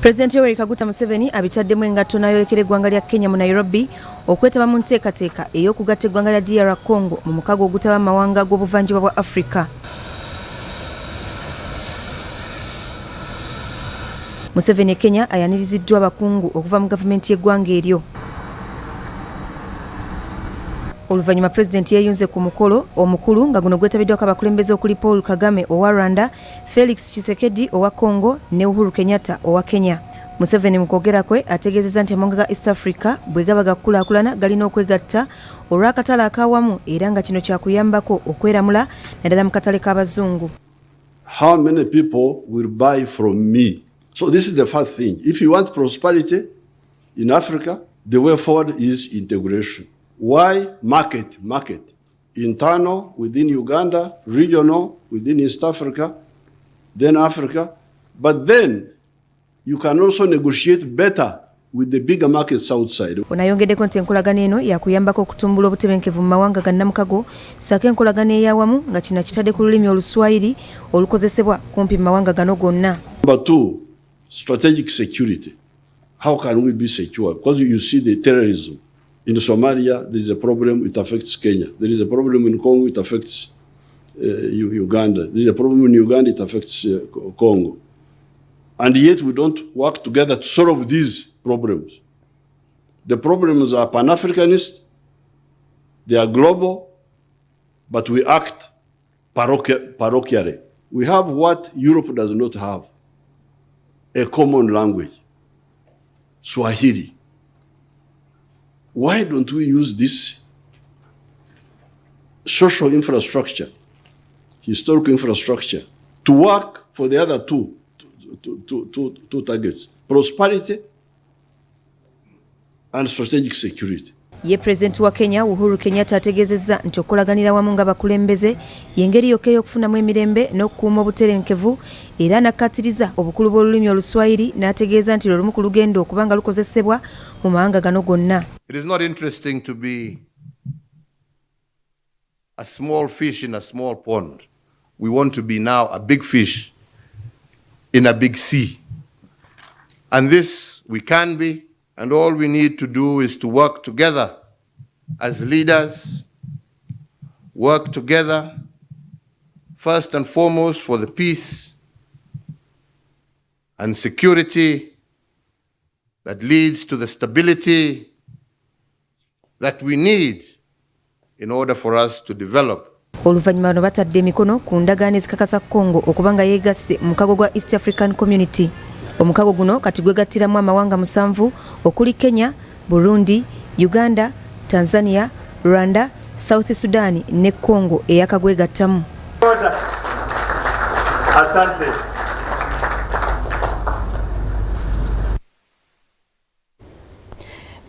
Pulezidenti Yoweri Kaguta Museveni abitaddemu engatto n'ayolekera eggwanga lya Kenya mu NAIROBI okwetaba mu nteekateeka ey'okugatta eggwanga lya DR Congo mu mukago ogutaba amawanga g'obuvanjuba bwa Afrika. Museveni Kenya ayaniriziddwa abakungu okuva mu gavumenti y'eggwanga eryo. Oluvannyuma Pulezidenti yeeyunze ku mukolo omukulu nga guno gwetabiddwako abakulembeze okuli Paul Kagame owa Rwanda, Felix Tshisekedi owa Congo ne Uhuru Kenyatta owa Kenya. Museveni mu kwogera kwe ategeezezza nti amawanga ga East Africa bwebaba baakukulaakulana galina okwegatta olw'akatale ak'awamu era nga kino kyakuyambako okweramula naddala mu katale k'abazungu. How many people will buy from me? So this is the first thing. If you want prosperity in Africa, the way forward is integration. Why? Market. Internal within Uganda, regional within East Africa, then Africa. But then you can also negotiate better with the bigger markets outside. Onayongeddeko nti enkolagana eno yakuyambako okutumbula obutebenkevu mu mawanga ga Namukago, ssaako enkolagana ey'awamu nga kino kitadde ku lulimi Oluswayiri olukozesebwa kumpi mu mawanga gano gonna. Number two, strategic security. How can we be secure? Because you see the terrorism. In Somalia, there is a problem, it affects Kenya. There is a problem in Congo, it affects Uganda. There is a problem in Uganda, it affects Congo. And yet we don't work together to solve these problems. The problems are Pan-Africanist, they are global, but we act parochially. We have what Europe does not have, a common language, Swahili. Why don't we use this social infrastructure, historical infrastructure, to work for the other two targets, prosperity and strategic security? Ye Pulezidenti wa Kenya Uhuru Kenyatta ategeezezza nti okulaganira wamu nga bakulembeze y'engeri yokka ey'okufunamu emirembe n'okukuuma obutebenkevu era n'akkaatiriza obukulu bw'olulimi Oluswayiri n'ategeeza nti lwe lumu ku lugendo okuba nga lukozesebwa mu mawanga gano gonna. It is not interesting to be a small fish in a small pond. We want to be now a big fish in a big sea. And this we can be. And all we need to do is to work together as leaders, work together, first and foremost for the peace and security that leads to the stability that we need in order for us to develop. Oluvannyuma bano batadde emikono ku ndagaano ezikakasa Congo okuba nga yeegasse mu mukago gwa East African Community. Omukago guno kati gwegattiramu amawanga 7 okuli Kenya, Burundi, Uganda, Tanzania, Rwanda, South Sudan ne Congo eyakagwegattamu. Asante.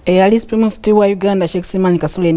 Alice Prime Mufti wa Uganda Sheikh Simani Kasule